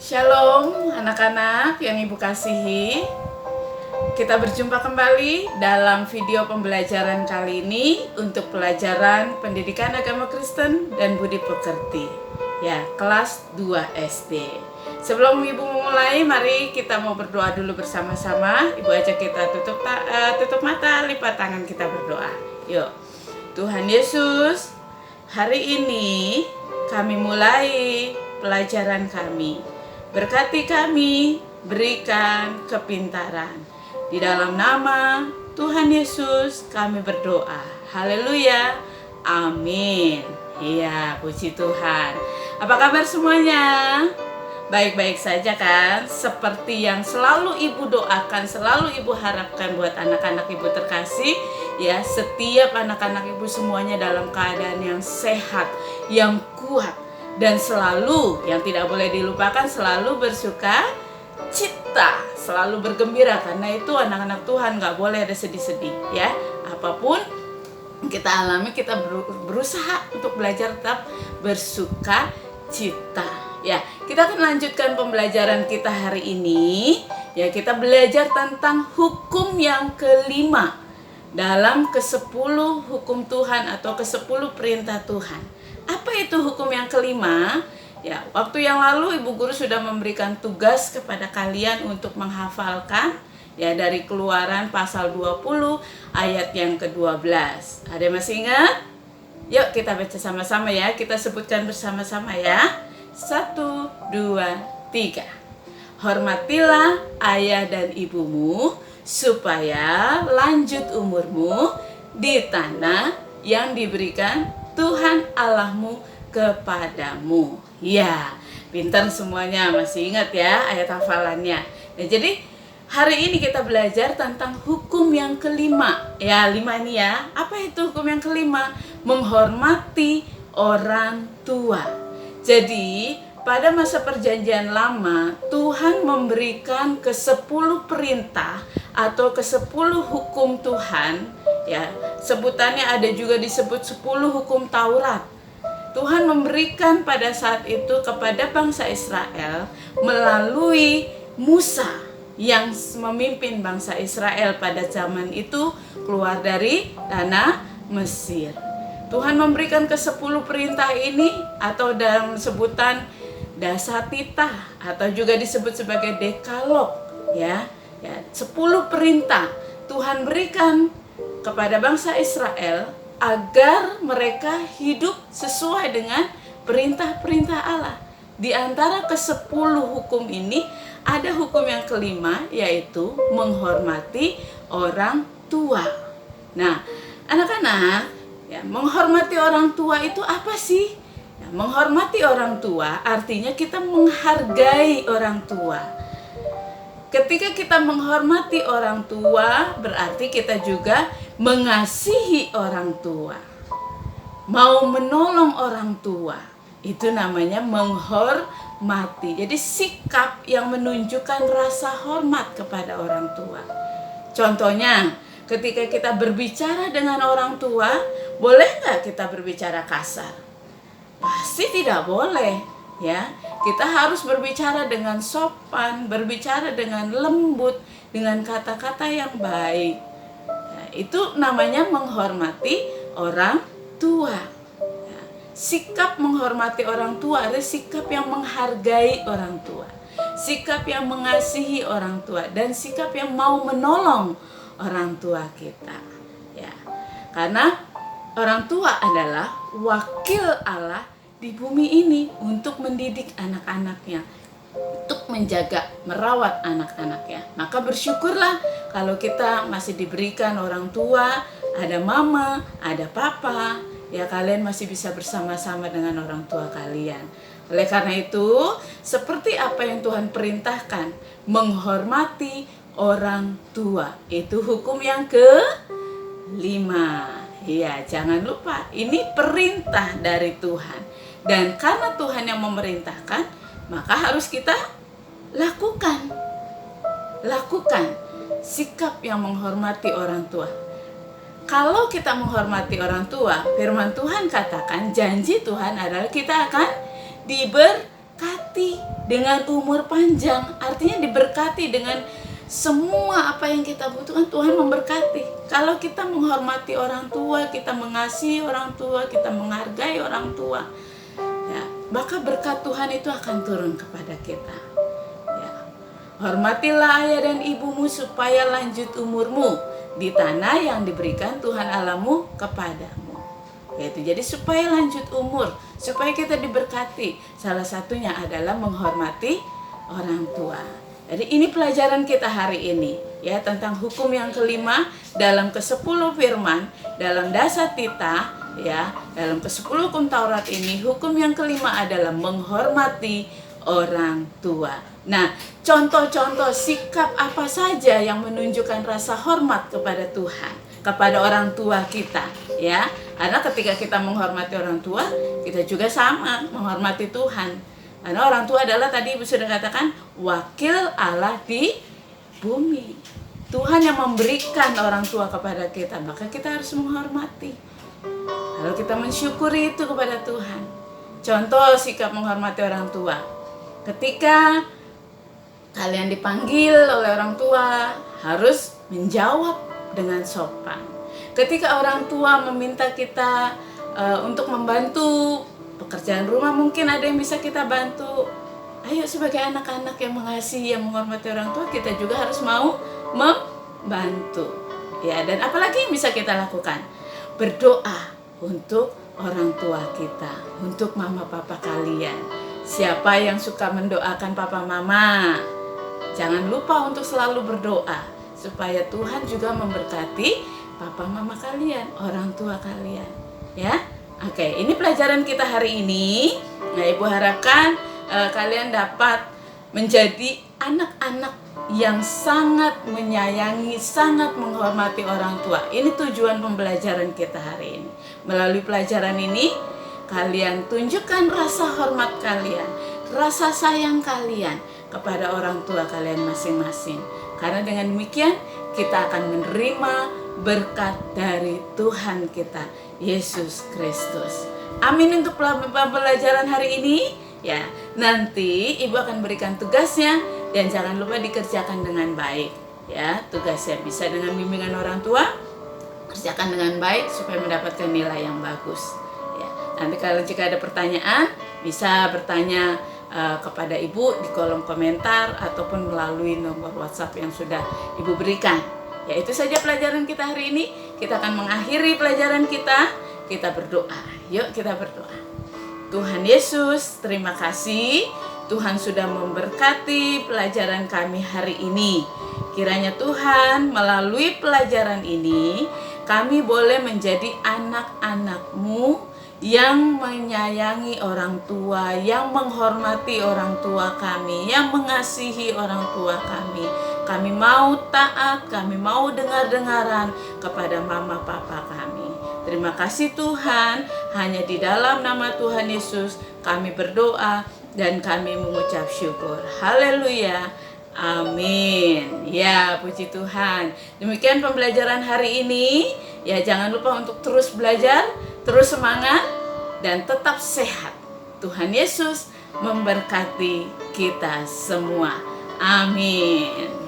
Shalom anak-anak yang Ibu kasihi. Kita berjumpa kembali dalam video pembelajaran kali ini untuk pelajaran Pendidikan Agama Kristen dan Budi Pekerti. Ya, kelas 2 SD. Sebelum Ibu memulai, mari kita mau berdoa dulu bersama-sama. Ibu ajak kita tutup mata, lipat tangan, kita berdoa. Yuk. Tuhan Yesus, hari ini kami mulai pelajaran kami. Berkati kami, berikan kepintaran. Di dalam nama Tuhan Yesus kami berdoa. Haleluya. Amin. Iya, puji Tuhan. Apa kabar semuanya? Baik-baik saja kan? Seperti yang selalu Ibu doakan, selalu Ibu harapkan buat anak-anak Ibu terkasih. Ya, setiap anak-anak Ibu semuanya dalam keadaan yang sehat, yang kuat. Dan selalu, yang tidak boleh dilupakan, selalu bersuka cita, selalu bergembira. Karena itu anak-anak Tuhan gak boleh ada sedih-sedih ya. Apapun kita alami, kita berusaha untuk belajar tetap bersuka cita ya. Kita akan lanjutkan pembelajaran kita hari ini ya. Kita belajar tentang hukum yang kelima dalam ke-10 hukum Tuhan atau ke-10 perintah Tuhan. Apa itu hukum yang kelima? Ya, waktu yang lalu Ibu Guru sudah memberikan tugas kepada kalian untuk menghafalkan ya dari Keluaran pasal 20 ayat yang ke-12. Ada yang masih ingat? Yuk kita baca sama-sama ya. Kita sebutkan bersama-sama ya. 1, 2, 3. Hormatilah ayah dan ibumu supaya lanjut umurmu di tanah yang diberikan Tuhan Allahmu kepadamu. Ya, pintar semuanya, masih ingat ya ayat hafalannya. Nah, jadi hari ini kita belajar tentang hukum yang kelima. Ya, 5 ini ya. Apa itu hukum yang kelima? Menghormati orang tua. Jadi, pada masa perjanjian lama, Tuhan memberikan ke-10 perintah atau ke-10 hukum Tuhan. Ya, sebutannya ada juga disebut 10 hukum Taurat. Tuhan memberikan pada saat itu kepada bangsa Israel melalui Musa yang memimpin bangsa Israel pada zaman itu keluar dari tanah Mesir. Tuhan memberikan ke-10 perintah ini atau dalam sebutan Dasatita atau juga disebut sebagai Dekalog ya. 10 perintah Tuhan berikan kepada bangsa Israel agar mereka hidup sesuai dengan perintah-perintah Allah. Di antara ke-10 hukum ini ada hukum yang kelima, yaitu menghormati orang tua. Nah, anak-anak, ya, menghormati orang tua itu apa sih? Ya, menghormati orang tua artinya kita menghargai orang tua. Ketika kita menghormati orang tua, berarti kita juga mengasihi orang tua. Mau menolong orang tua, itu namanya menghormati. Jadi sikap yang menunjukkan rasa hormat kepada orang tua. Contohnya, ketika kita berbicara dengan orang tua, boleh nggak kita berbicara kasar? Pasti tidak boleh. Ya, kita harus berbicara dengan sopan, berbicara dengan lembut, dengan kata-kata yang baik. Nah, itu namanya menghormati orang tua. Ya, sikap menghormati orang tua adalah sikap yang menghargai orang tua, sikap yang mengasihi orang tua, dan sikap yang mau menolong orang tua kita. Ya, karena orang tua adalah wakil Allah di bumi ini untuk mendidik anak-anaknya, untuk menjaga, merawat anak-anaknya. Maka bersyukurlah kalau kita masih diberikan orang tua, ada mama, ada papa, ya kalian masih bisa bersama-sama dengan orang tua kalian. Oleh karena itu, seperti apa yang Tuhan perintahkan, menghormati orang tua. Itu hukum yang kelima. Ya, jangan lupa, ini perintah dari Tuhan. Dan karena Tuhan yang memerintahkan, maka harus kita lakukan. Lakukan sikap yang menghormati orang tua. Kalau kita menghormati orang tua, firman Tuhan katakan, janji Tuhan adalah kita akan diberkati dengan umur panjang, artinya diberkati dengan semua apa yang kita butuhkan. Tuhan memberkati. Kalau kita menghormati orang tua, kita mengasihi orang tua, kita menghargai orang tua, ya, maka berkat Tuhan itu akan turun kepada kita. Ya. Hormatilah ayah dan ibumu supaya lanjut umurmu di tanah yang diberikan Tuhan Allahmu kepadamu. Yaitu jadi supaya lanjut umur, supaya kita diberkati. Salah satunya adalah menghormati orang tua. Jadi ini pelajaran kita hari ini, ya, tentang hukum yang kelima dalam ke-10 firman, dalam dasar tita, ya, dalam ke-10 hukum Taurat ini, hukum yang kelima adalah menghormati orang tua. Nah, contoh-contoh sikap apa saja yang menunjukkan rasa hormat kepada Tuhan, kepada orang tua kita, ya. Karena ketika kita menghormati orang tua, kita juga sama menghormati Tuhan. Karena orang tua adalah, tadi Ibu sudah katakan, wakil Allah di bumi. Tuhan yang memberikan orang tua kepada kita, maka kita harus menghormati. Kalau kita mensyukuri itu kepada Tuhan. Contoh sikap menghormati orang tua. Ketika kalian dipanggil oleh orang tua, harus menjawab dengan sopan. Ketika orang tua meminta kita untuk membantu pekerjaan rumah, mungkin ada yang bisa kita bantu. Ayo, sebagai anak-anak yang mengasihi, yang menghormati orang tua, kita juga harus mau membantu. Ya, dan apalagi yang bisa kita lakukan? Berdoa untuk orang tua kita, untuk mama papa kalian. Siapa yang suka mendoakan papa mama? Jangan lupa untuk selalu berdoa supaya Tuhan juga memberkati papa mama kalian, orang tua kalian, ya. Oke, ini pelajaran kita hari ini. Nah, Ibu harapkan kalian dapat menjadi anak-anak yang sangat menyayangi, sangat menghormati orang tua. Ini tujuan pembelajaran kita hari ini. Melalui pelajaran ini, kalian tunjukkan rasa hormat kalian, rasa sayang kalian kepada orang tua kalian masing-masing. Karena dengan demikian, kita akan menerima berkat dari Tuhan kita, Yesus Kristus. Amin untuk pembelajaran hari ini. Ya, nanti Ibu akan berikan tugasnya dan jangan lupa dikerjakan dengan baik. Ya, tugasnya bisa dengan bimbingan orang tua, kerjakan dengan baik supaya mendapatkan nilai yang bagus. Ya, nanti kalau jika ada pertanyaan, bisa bertanya kepada Ibu di kolom komentar ataupun melalui nomor WhatsApp yang sudah Ibu berikan. Ya, itu saja pelajaran kita hari ini. Kita akan mengakhiri pelajaran kita. Kita berdoa. Yuk kita berdoa. Tuhan Yesus, terima kasih. Tuhan sudah memberkati pelajaran kami hari ini. Kiranya Tuhan melalui pelajaran ini, kami boleh menjadi anak-anak-Mu yang menyayangi orang tua, yang menghormati orang tua kami, yang mengasihi orang tua kami. Kami mau taat, kami mau dengar-dengaran kepada mama papa kami. Terima kasih Tuhan, hanya di dalam nama Tuhan Yesus kami berdoa dan kami mengucap syukur. Haleluya. Amin. Ya, puji Tuhan. Demikian pembelajaran hari ini. Ya, jangan lupa untuk terus belajar, terus semangat, dan tetap sehat. Tuhan Yesus memberkati kita semua. Amin.